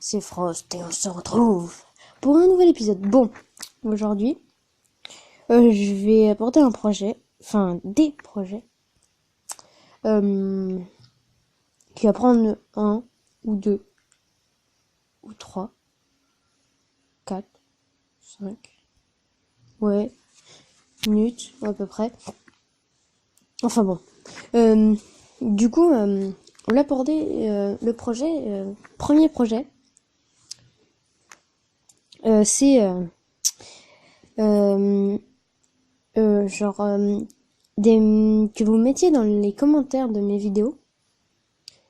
c'est Frost et on se retrouve pour un nouvel épisode. Bon, aujourd'hui, je vais apporter un projet, enfin des projets, qui va prendre 1 ou 2 ou 3, 4, 5, ouais, minutes à peu près. Enfin bon, du coup, on va aborder le projet, premier projet. C'est que vous mettiez dans les commentaires de mes vidéos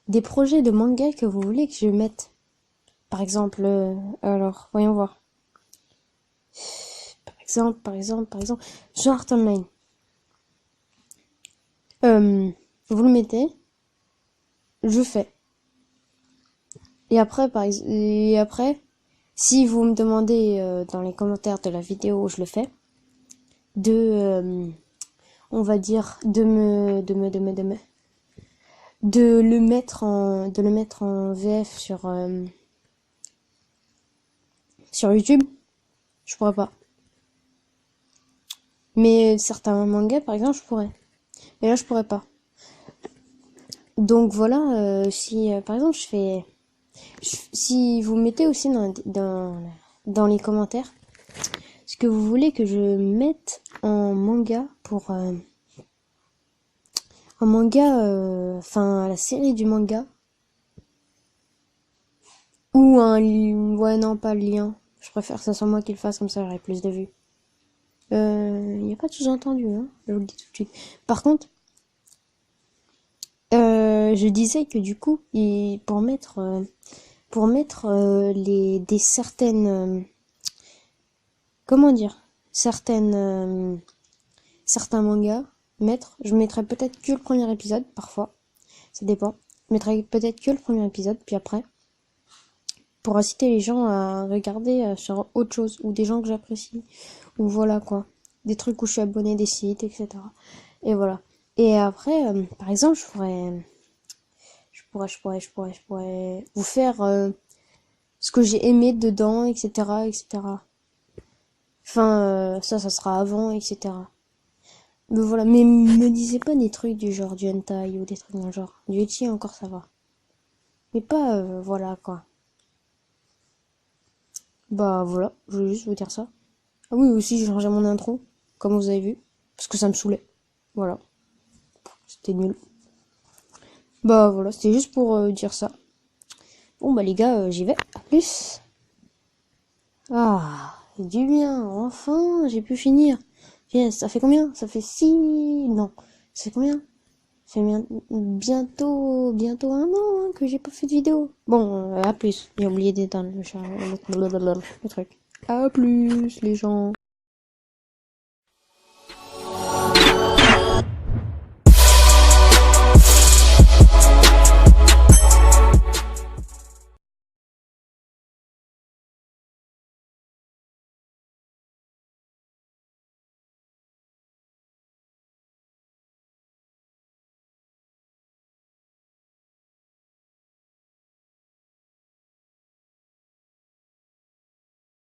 des projets de manga que vous voulez que je mette. Par exemple, alors, voyons voir. Par exemple, Sword Art Online. Vous le mettez, je fais. Et après, si vous me demandez dans les commentaires de la vidéo où je le fais, on va dire, de le mettre en VF sur YouTube, je pourrais pas. Mais certains mangas, par exemple, je pourrais. Et là, je pourrais pas. Donc voilà, si par exemple si vous mettez aussi dans les commentaires ce que vous voulez que je mette en manga pour la série du manga, ou ouais, non, pas le lien, je préfère que ça soit moi qui le fasse, comme ça j'aurai plus de vues. Y a pas de sous-entendu, hein, je vous le dis tout de suite. Par contre, je disais que du coup, pour mettre des certaines comment dire, certains mangas, je mettrais peut-être que le premier épisode, parfois, ça dépend. Je mettrais peut-être que le premier épisode, puis après, pour inciter les gens à regarder sur autre chose, ou des gens que j'apprécie, ou voilà quoi, des trucs où je suis abonné, des sites, etc. Et voilà. Et après, par exemple, je pourrais vous faire ce que j'ai aimé dedans, etc., etc. Enfin, ça sera avant, etc. Mais voilà, mais me disez pas des trucs du genre du hentai ou des trucs dans le genre. Du ecchi encore ça va. Mais pas, voilà quoi. Bah voilà, je voulais juste vous dire ça. Ah oui, aussi j'ai changé mon intro, comme vous avez vu, parce que ça me saoulait. Voilà, c'était nul. Bah voilà, c'était juste pour dire ça. Bon bah les gars, j'y vais. À plus. Ah, du bien, enfin, j'ai pu finir. Yes, ça fait combien? Ça fait 6... Non, ça fait combien? Ça fait bientôt un an hein, que j'ai pas fait de vidéo. Bon, à plus. J'ai oublié d'éteindre le truc. À plus, les gens.